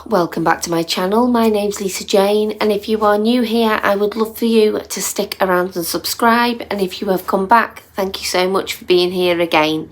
welcome back to my channel. My name's Lisa Jane, and if you are new here, I would love for you to stick around and subscribe, and if you have come back, thank you so much for being here again.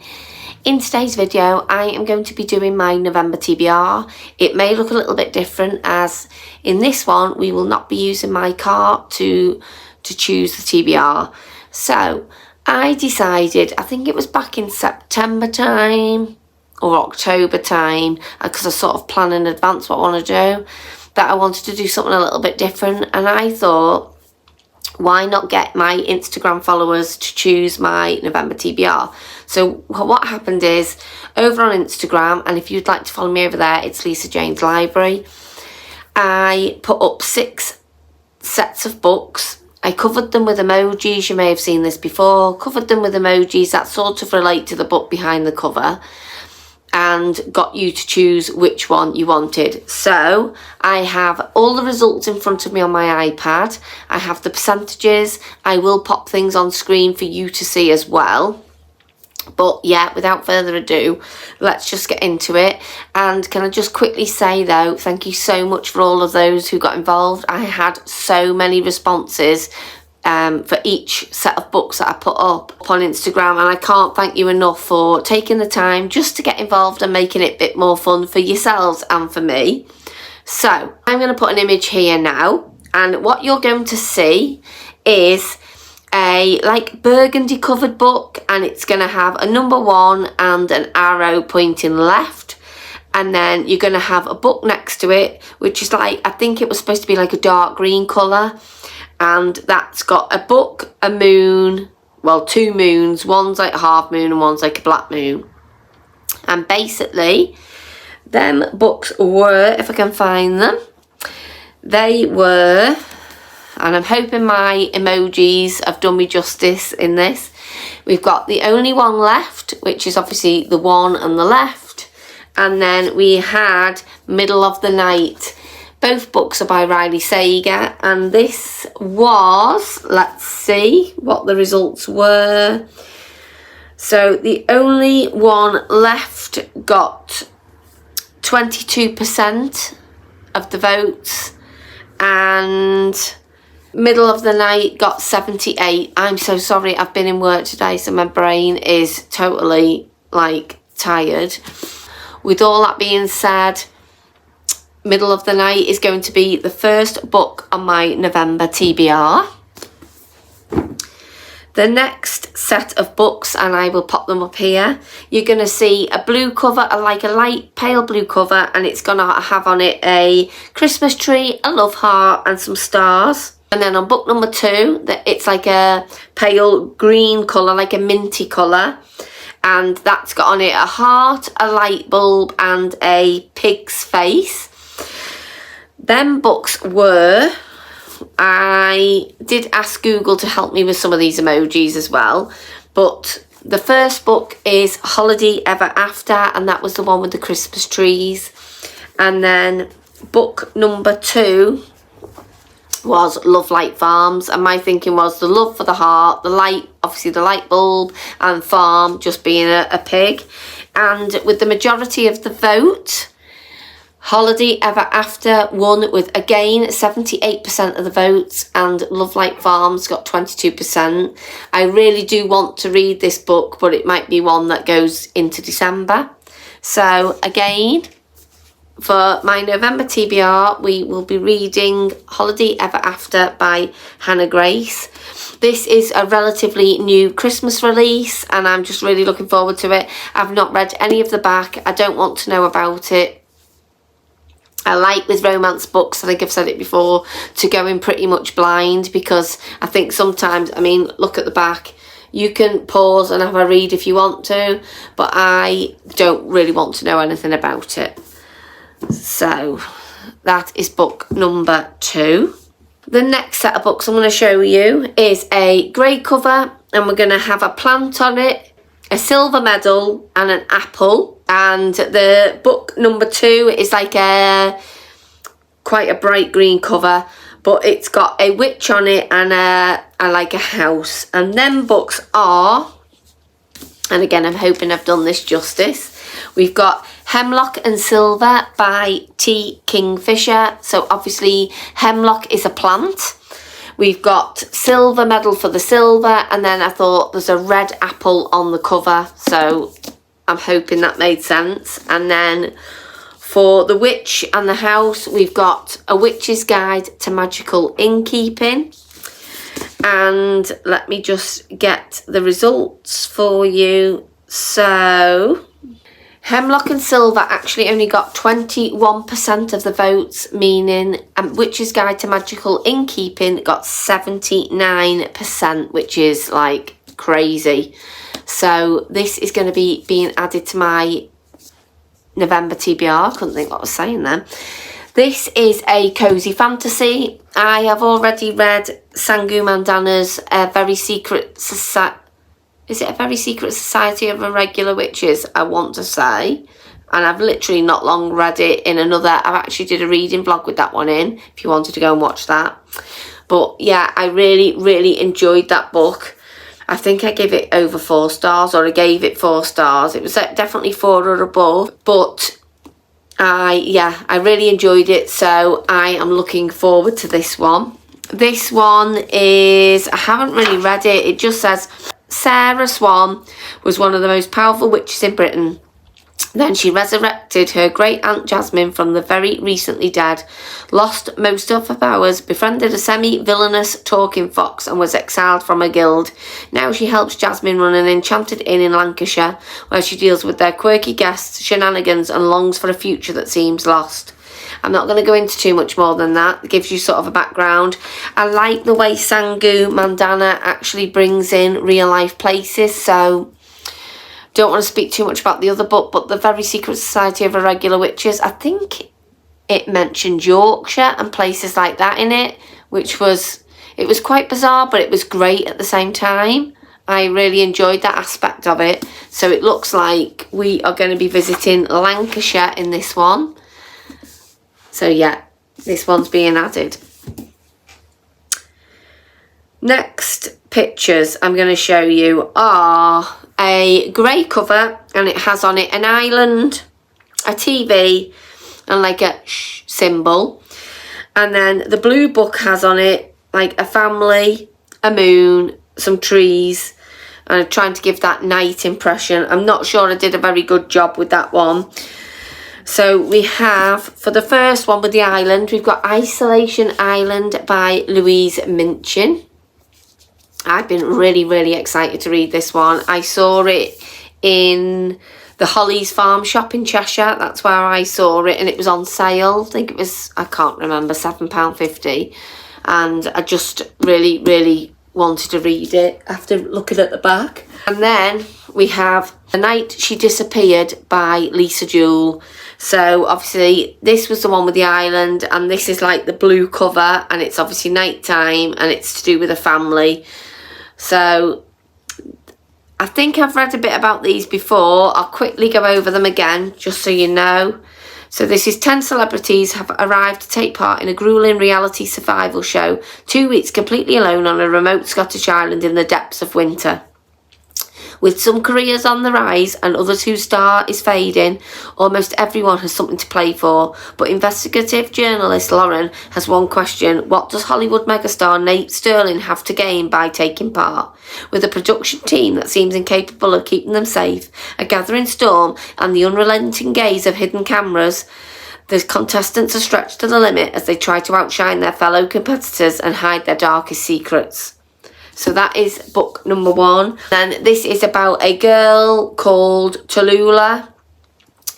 In today's video, I am going to be doing my November TBR. It may look a little bit different, as in this one we will not be using my cart to choose the TBR. So I decided, I think it was back in September time or October time, because I sort of plan in advance what I want to do, that I wanted to do something a little bit different. And I thought, why not get my Instagram followers to choose my November TBR? So what happened is, over on Instagram, and if you'd like to follow me over there, it's Lisa Jane's Library, I put up 6 sets of books. I covered them with emojis. You may have seen this before. Covered them with emojis that sort of relate to the book behind the cover, and got you to choose which one you wanted. So I have all the results in front of me on my iPad. I have the percentages. I will pop things on screen for you to see as well. But yeah, without further ado, let's just get into it. And can I just quickly say though, thank you so much for all of those who got involved. I had so many responses for each set of books that I put up on Instagram, and I can't thank you enough for taking the time just to get involved and making it a bit more fun for yourselves and for me. So I'm going to put an image here now, and what you're going to see is a like burgundy covered book, and it's going to have a number 1 and an arrow pointing left, and then you're going to have a book next to it which is like, I think it was supposed to be like a dark green colour, and that's got a book, a moon, well, 2 moons, one's like a half moon and one's like a black moon. And basically them books were, if I can find them, they were, and I'm hoping my emojis have done me justice in this, we've got The Only One Left, which is obviously the one on the left, and then we had Middle of the Night. Both books are by Riley Sager, and this was, let's see what the results were. So The Only One Left got 22% of the votes, and Middle of the Night got 78%. I'm so sorry, I've been in work today, so my brain is totally like tired. With all that being said, Middle of the Night is going to be the first book on my November TBR. The next set of books, and I will pop them up here, you're going to see a blue cover, like a light pale blue cover, and it's going to have on it a Christmas tree, a love heart and some stars. And then on book number 2, it's like a pale green colour, like a minty colour, and that's got on it a heart, a light bulb and a pig's face. Them books were, I did ask Google to help me with some of these emojis as well, but the first book is Holiday Ever After, and that was the one with the Christmas trees. And then book number 2 was Love Light Farms, and my thinking was the love for the heart, the light, obviously the light bulb, and farm just being a pig. And with the majority of the vote, Holiday Ever After won with, again, 78% of the votes, and Love Light Farms got 22%. I really do want to read this book, but it might be one that goes into December. So again, for my November TBR, we will be reading Holiday Ever After by Hannah Grace. This is a relatively new Christmas release, and I'm just really looking forward to it. I've not read any of the back. I don't want to know about it. I like with romance books, I think I've said it before, to go in pretty much blind, because I think sometimes, I mean, look at the back. You can pause and have a read if you want to, but I don't really want to know anything about it. So that is book number 2. The next set of books I'm going to show you is a grey cover, and we're going to have a plant on it, a silver medal and an apple. And the book number 2 is like quite a bright green cover, but it's got a witch on it and like a house. And them books are, and again I'm hoping I've done this justice, we've got Hemlock and Silver by T. Kingfisher. So obviously hemlock is a plant. We've got silver medal for the silver, and then I thought there's a red apple on the cover, so I'm hoping that made sense. And then for the witch and the house, we've got A Witch's Guide to Magical Innkeeping. And let me just get the results for you. So Hemlock and Silver actually only got 21% of the votes, meaning Witch's Guide to Magical Innkeeping got 79%, which is like crazy. So this is going to be being added to my November TBR. Couldn't think what I was saying then. This is a cozy fantasy. I have already read Sangu Mandana's Very Secret Society. Is it A Very Secret Society of Irregular Witches, I want to say. And I've literally not long read it in another. I've actually did a reading vlog with that one in, if you wanted to go and watch that. But yeah, I really, really enjoyed that book. I think I gave it over 4 stars, or I gave it 4 stars. It was definitely 4 or above. But I really enjoyed it. So I am looking forward to this one. This one is, I haven't really read it. It just says, Sarah Swan was one of the most powerful witches in Britain. Then she resurrected her great aunt Jasmine from the very recently dead, lost most of her powers, befriended a semi-villainous talking fox and was exiled from her guild. Now she helps Jasmine run an enchanted inn in Lancashire, where she deals with their quirky guests, shenanigans and longs for a future that seems lost. I'm not going to go into too much more than that. It gives you sort of a background. I like the way Sangu Mandana actually brings in real life places, so don't want to speak too much about the other book, but The Very Secret Society of Irregular Witches, I think it mentioned Yorkshire and places like that in it, which was, it was quite bizarre, but it was great at the same time. I really enjoyed that aspect of it. So it looks like we are going to be visiting Lancashire in this one. So yeah, this one's being added. Next pictures I'm going to show you are a grey cover, and it has on it an island, a TV and like a shh symbol. And then the blue book has on it like a family, a moon, some trees, and I'm trying to give that night impression. I'm not sure I did a very good job with that one. So we have, for the first one with the island, we've got Isolation Island by Louise Minchin. I've been really, really excited to read this one. I saw it in the Holly's Farm shop in Cheshire. That's where I saw it, and it was on sale. I think it was, I can't remember, £7.50. And I just really, really wanted to read it after looking at the back. And then we have The Night She Disappeared by Lisa Jewell. So obviously this was the one with the island, and this is like the blue cover, and it's obviously nighttime, and it's to do with a family. So I think I've read a bit about these before. I'll quickly go over them again just so you know. So this is 10 celebrities have arrived to take part in a grueling reality survival show. 2 weeks completely alone on a remote Scottish island in the depths of winter. With some careers on the rise and others whose star is fading, almost everyone has something to play for. But investigative journalist Lauren has one question: what does Hollywood megastar Nate Sterling have to gain by taking part? With a production team that seems incapable of keeping them safe, a gathering storm and the unrelenting gaze of hidden cameras, the contestants are stretched to the limit as they try to outshine their fellow competitors and hide their darkest secrets. So that is book number 1. Then this is about a girl called Tallulah.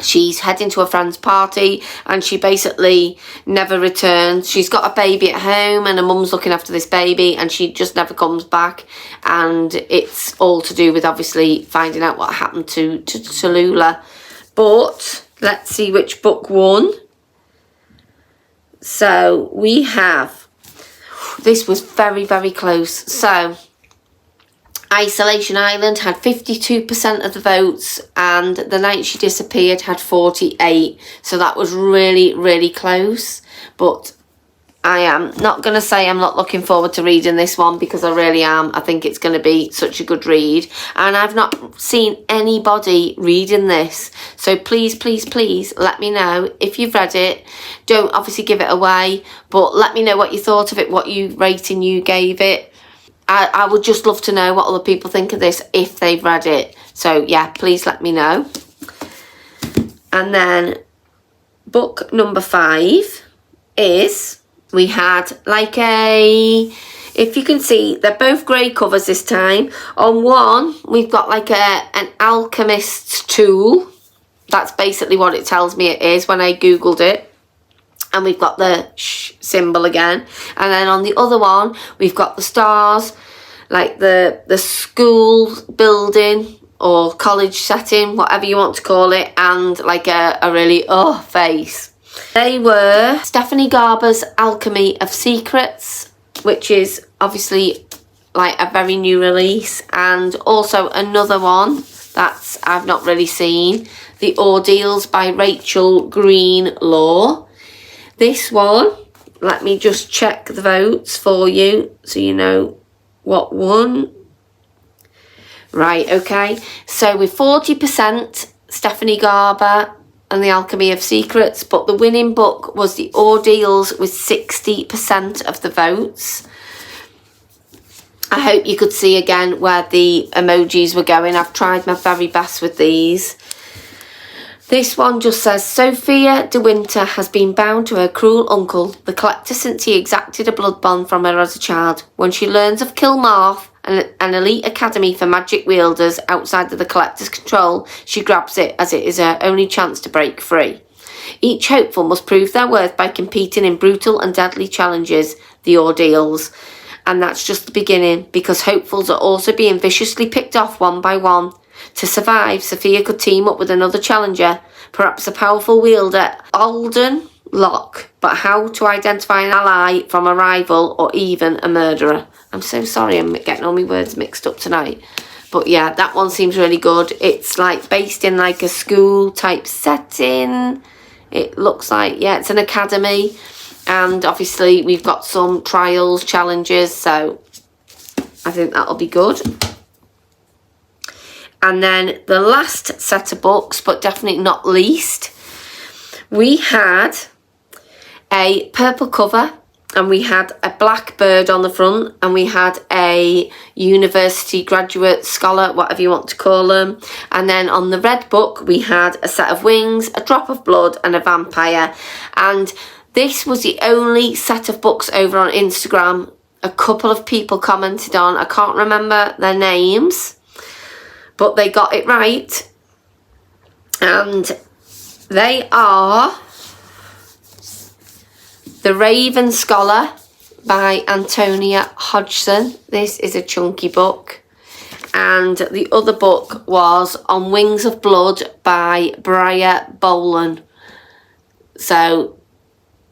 She's heading to a friend's party and she basically never returns. She's got a baby at home and her mum's looking after this baby, and she just never comes back. And it's all to do with obviously finding out what happened to Tallulah. But let's see which book won. So we have, this was very, very close. So Isolation Island had 52% of the votes, and The Night She Disappeared had 48%. So that was really, really close. But I am not going to say I'm not looking forward to reading this one, because I really am. I think it's going to be such a good read. And I've not seen anybody reading this. So please, please, please let me know if you've read it. Don't obviously give it away, but let me know what you thought of it, what rating you gave it. I would just love to know what other people think of this if they've read it. So yeah, please let me know. And then book number 5 is... we had like if you can see, they're both grey covers this time. On one, we've got like an alchemist's tool. That's basically what it tells me it is when I googled it. And we've got the symbol again. And then on the other one, we've got the stars, like the school building or college setting, whatever you want to call it, and like a really face. They were Stephanie Garber's Alchemy of Secrets, which is obviously like a very new release, and also another one that I've not really seen, The Ordeals by Rachel Greenlaw. This one, let me just check the votes for you so you know what won. Right, okay, so with 40% Stephanie Garber and The Alchemy of Secrets, but the winning book was The Ordeals with 60% of the votes. I hope you could see again where the emojis were going. I've tried my very best with these. This one just says, Sophia de Winter has been bound to her cruel uncle, the collector, since he exacted a blood bond from her as a child. When she learns of Kilmarth, an elite academy for magic wielders outside of the collector's control, she grabs it as it is her only chance to break free. Each hopeful must prove their worth by competing in brutal and deadly challenges, the ordeals. And that's just the beginning, because hopefuls are also being viciously picked off one by one. To survive, Sophia could team up with another challenger, perhaps a powerful wielder, Alden Locke, but how to identify an ally from a rival or even a murderer. I'm so sorry I'm getting all my words mixed up tonight. But yeah, that one seems really good. It's like based in like a school type setting. It looks like, yeah, it's an academy. And obviously we've got some trials, challenges, so I think that'll be good. And then the last set of books, but definitely not least, we had a purple cover and we had a black bird on the front and we had a university graduate scholar, whatever you want to call them. And then on the red book, we had a set of wings, a drop of blood and a vampire. And this was the only set of books over on Instagram a couple of people commented on. I can't remember their names, but they got it right. And they are The Raven Scholar by Antonia Hodgson. This is a chunky book. And the other book was On Wings of Blood by Briar Bolan. So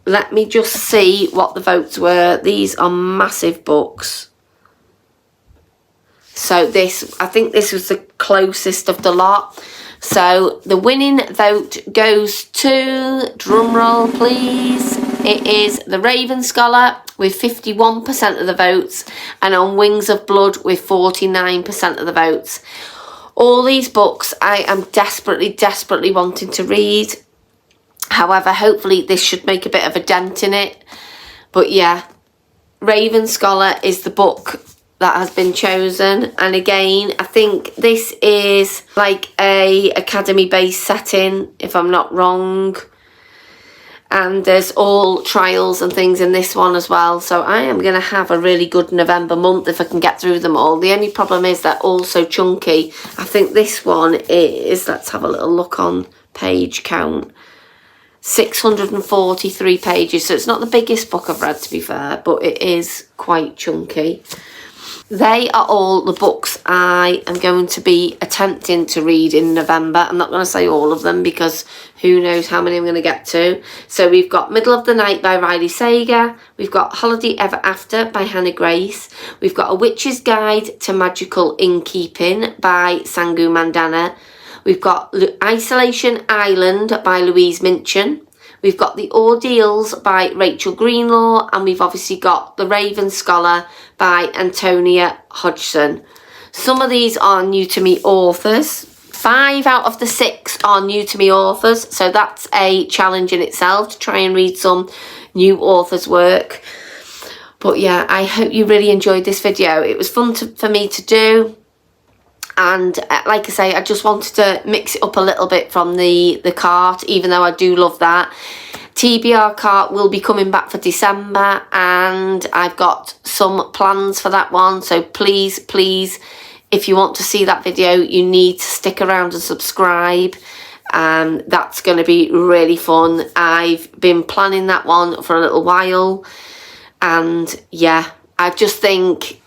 let me just see what the votes were. These are massive books. So this, I think this was the closest of the lot. So the winning vote goes to, drumroll please, it is The Raven Scholar with 51% of the votes and On Wings of Blood with 49% of the votes. All these books I am desperately wanting to read. However, hopefully this should make a bit of a dent in it. But yeah, Raven Scholar is the book that has been chosen. And again, I think this is like a academy-based setting, if I'm not wrong. And there's all trials and things in this one as well. So I am going to have a really good November month if I can get through them all. The only problem is they're all so chunky. I think this one is, let's have a little look on page count, 643 pages. So it's not the biggest book I've read, to be fair, but it is quite chunky. They are all the books I am going to be attempting to read in November. I'm not going to say all of them because who knows how many I'm going to get to. So we've got Middle of the Night by Riley Sager. We've got Holiday Ever After by Hannah Grace. We've got A Witch's Guide to Magical Innkeeping by Sangu Mandana. We've got Isolation Island by Louise Minchin. We've got The Ordeals by Rachel Greenlaw, and we've obviously got The Raven Scholar by Antonia Hodgson. Some of these are new to me authors. 5 out of the 6 are new to me authors, so that's a challenge in itself to try and read some new authors' work. But yeah, I hope you really enjoyed this video. It was fun for me to do, and like I say, I just wanted to mix it up a little bit from the cart, even though I do love that. TBR cart will be coming back for December, and I've got some plans for that one, so please, if you want to see that video, you need to stick around and subscribe. That's going to be really fun. I've been planning that one for a little while, and yeah, I just think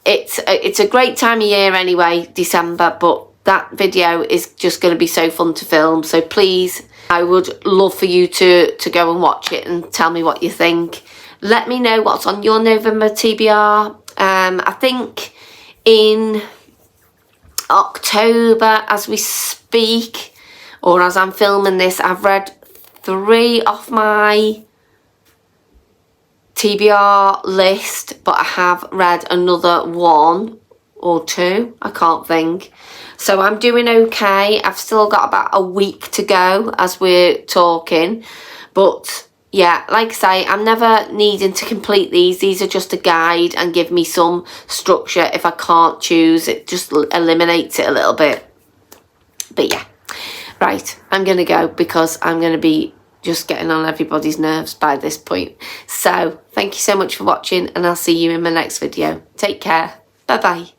it's a great time of year anyway, December, but that video is just going to be so fun to film. So please, I would love for you to go and watch it and tell me what you think. Let me know what's on your November TBR. I think in October, as we speak, or as I'm filming this, I've read 3 off my TBR list, but I have read another 1 or 2, I can't think. So I'm doing okay. I've still got about a week to go as we're talking, but yeah, like I say, I'm never needing to complete these. These are just a guide and give me some structure. If I can't choose, it just eliminates it a little bit. But yeah, right, I'm going to go because I'm going to be just getting on everybody's nerves by this point. So thank you so much for watching, and I'll see you in my next video. Take care. Bye-bye.